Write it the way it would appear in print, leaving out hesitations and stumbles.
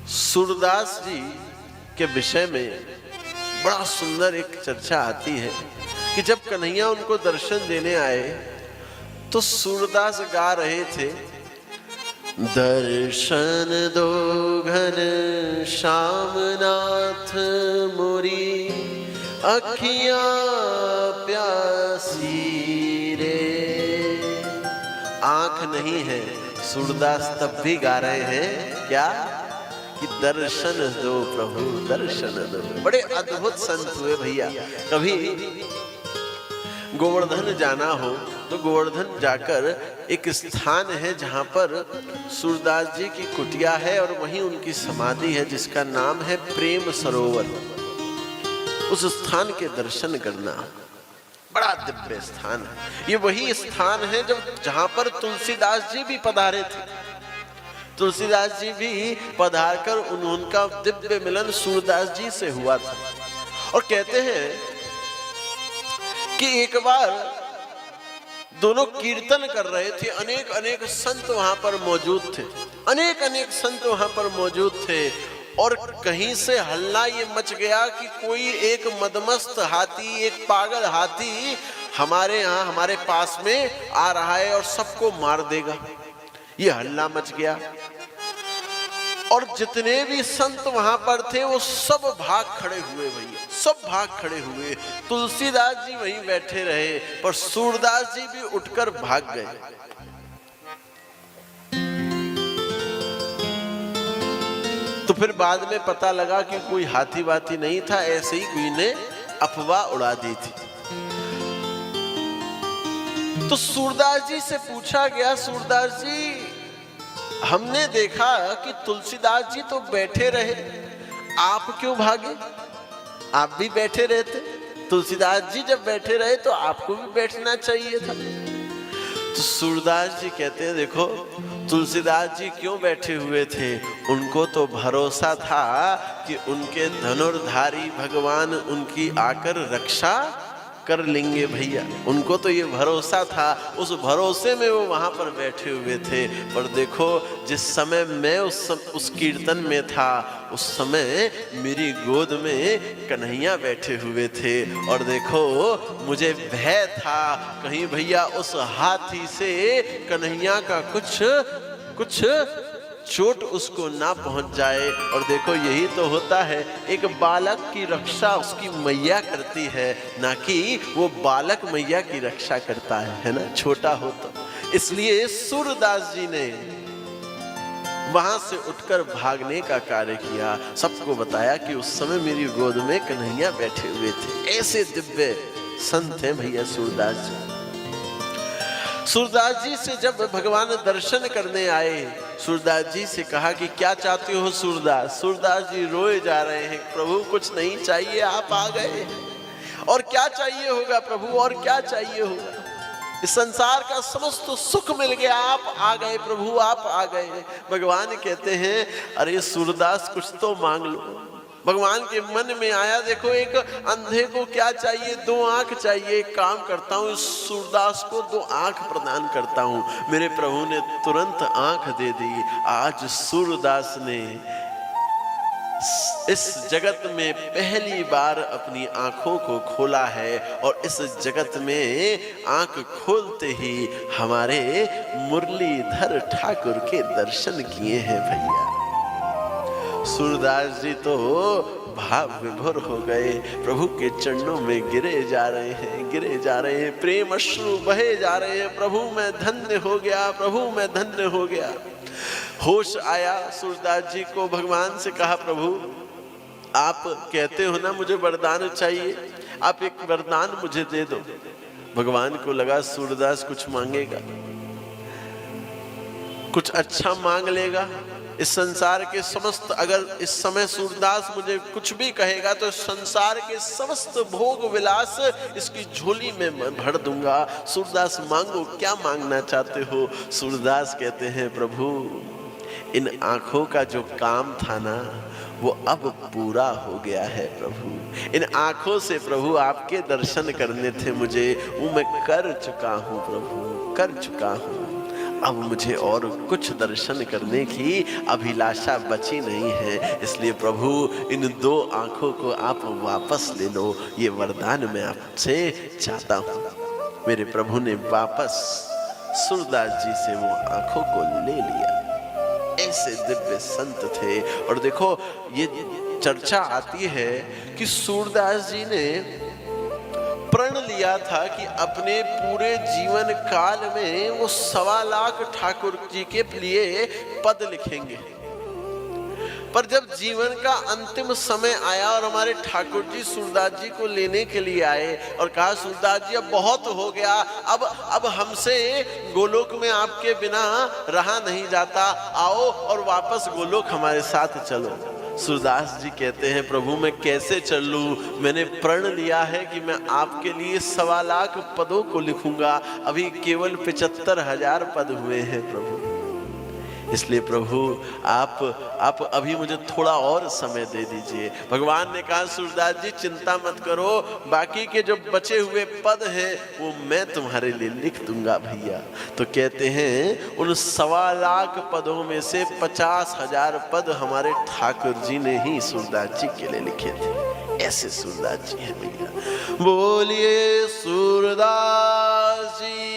सूरदास जी के विषय में बड़ा सुंदर एक चर्चा आती है कि जब कन्हैया उनको दर्शन देने आए तो सूरदास गा रहे थे, दर्शन दो घन श्याम नाथ मोरी अखियां प्यासी रे। आंख नहीं है, सूरदास तब भी गा रहे हैं क्या कि दर्शन दो प्रभु दर्शन दो। बड़े अद्भुत संत हुए भैया। कभी गोवर्धन जाना हो तो गोवर्धन जाकर एक स्थान है जहां पर सूरदास जी की कुटिया है और वहीं उनकी समाधि है जिसका नाम है प्रेम सरोवर। उस स्थान के दर्शन करना बड़ा दिव्य स्थान है। ये वही स्थान है जहां पर तुलसीदास जी भी पधारे थे। तुलसीदास जी भी पधार कर उनका दिव्य मिलन सूरदास जी से हुआ था। और कहते हैं कि एक बार दोनों कीर्तन कर रहे थे, अनेक अनेक संत वहां पर मौजूद थे, अनेक अनेक संत वहां पर मौजूद थे। और कहीं से हल्ला ये मच गया कि कोई एक मदमस्त हाथी, एक पागल हाथी हमारे यहाँ हमारे पास में आ रहा है और सबको मार देगा। ये हल्ला मच गया और जितने भी संत वहां पर थे वो सब भाग खड़े हुए भैया, सब भाग खड़े हुए। तुलसीदास जी वहीं बैठे रहे पर सूरदास जी भी उठकर भाग गए। तो फिर बाद में पता लगा कि कोई हाथी वाथी नहीं था, ऐसे ही कोई ने अफवाह उड़ा दी थी। तो सूरदास जी से पूछा गया, सूरदास जी हमने देखा कि तुलसीदास जी तो बैठे रहे, आप क्यों भागे? आप भी बैठे रहते। तुलसीदास जी जब बैठे रहे तो आपको भी बैठना चाहिए था। तो सूरदास जी कहते हैं, देखो तुलसीदास जी क्यों बैठे हुए थे? उनको तो भरोसा था कि उनके धनुर्धारी भगवान उनकी आकर रक्षा कर लेंगे भैया। उनको तो ये भरोसा था, उस भरोसे में वो वहां पर बैठे हुए थे। पर देखो जिस समय मैं उस कीर्तन में था उस समय मेरी गोद में कन्हैया बैठे हुए थे और देखो मुझे भय था कहीं भैया उस हाथी से कन्हैया का कुछ चोट उसको ना पहुंच जाए। और देखो यही तो होता है, एक बालक की रक्षा उसकी मैया करती है, ना कि वो बालक मैया की रक्षा करता है ना, छोटा हो तो। इसलिए सूरदास जी ने वहां से उठकर भागने का कार्य किया, सबको बताया कि उस समय मेरी गोद में कन्हैया बैठे हुए थे। ऐसे दिव्य संत हैं भैया सूरदास जी। सूरदास जी से जब भगवान दर्शन करने आए, सूरदास जी से कहा कि क्या चाहते हो सूरदास? सूरदास जी रोए जा रहे हैं, प्रभु कुछ नहीं चाहिए, आप आ गए। और क्या चाहिए होगा प्रभु, और क्या चाहिए होगा? इस संसार का समस्त सुख मिल गया, आप आ गए प्रभु, आप आ गए। भगवान कहते हैं, अरे सूरदास कुछ तो मांग लो। भगवान के मन में आया, देखो एक अंधे को क्या चाहिए? 2 आंख चाहिए। एक काम करता हूँ, सूरदास को 2 आंख प्रदान करता हूँ। मेरे प्रभु ने तुरंत आंख दे दी। आज सूरदास ने इस जगत में पहली बार अपनी आंखों को खोला है और इस जगत में आंख खोलते ही हमारे मुरलीधर ठाकुर के दर्शन किए हैं भैया। सूरदास जी तो भाव विभोर हो गए, प्रभु के चरणों में गिरे जा रहे हैं, गिरे जा रहे हैं, प्रेम अश्रु बहे जा रहे हैं। प्रभु मैं धन्य हो गया, प्रभु मैं धन्य हो गया। होश आया सूरदास जी को, भगवान से कहा, प्रभु आप कहते हो ना मुझे वरदान चाहिए, आप एक वरदान मुझे दे दो। भगवान को लगा सूरदास कुछ मांगेगा, कुछ अच्छा मांग लेगा। इस संसार के समस्त, अगर इस समय सूरदास मुझे कुछ भी कहेगा तो संसार के समस्त भोग विलास इसकी झोली में भर दूंगा। सूरदास मांगो, क्या मांगना चाहते हो? सूरदास कहते हैं, प्रभु इन आंखों का जो काम था ना वो अब पूरा हो गया है प्रभु। इन आंखों से प्रभु आपके दर्शन करने थे मुझे, वो मैं कर चुका हूँ प्रभु, कर चुका हूँ। अब मुझे और कुछ दर्शन करने की अभिलाषा बची नहीं है, इसलिए प्रभु इन 2 आंखों को आप वापस ले लो, ये वरदान मैं आपसे चाहता हूँ। मेरे प्रभु ने वापस सूरदास जी से वो आंखों को ले लिया। ऐसे दिव्य संत थे। और देखो ये चर्चा आती है कि सूरदास जी ने प्रण लिया था कि अपने पूरे जीवन काल में वो 1.25 लाख ठाकुर जी के लिए पद लिखेंगे। पर जब जीवन का अंतिम समय आया और हमारे ठाकुर जी सूरदास जी को लेने के लिए आए और कहा सूरदास जी अब बहुत हो गया, अब हमसे गोलोक में आपके बिना रहा नहीं जाता, आओ और वापस गोलोक हमारे साथ चलो। सूरदास जी कहते हैं प्रभु मैं कैसे चलूं, मैंने प्रण लिया है कि मैं आपके लिए 1.25 लाख पदों को लिखूंगा, अभी केवल 75,000 पद हुए हैं प्रभु। इसलिए प्रभु आप अभी मुझे थोड़ा और समय दे दीजिए। भगवान ने कहा सूरदास जी चिंता मत करो, बाकी के जो बचे हुए पद हैं वो मैं तुम्हारे लिए लिख दूंगा भैया। तो कहते हैं उन 1.25 लाख पदों में से 50,000 पद हमारे ठाकुर जी ने ही सूरदास जी के लिए लिखे थे। ऐसे सूरदास जी हैं भैया। बोलिए सूरदास जी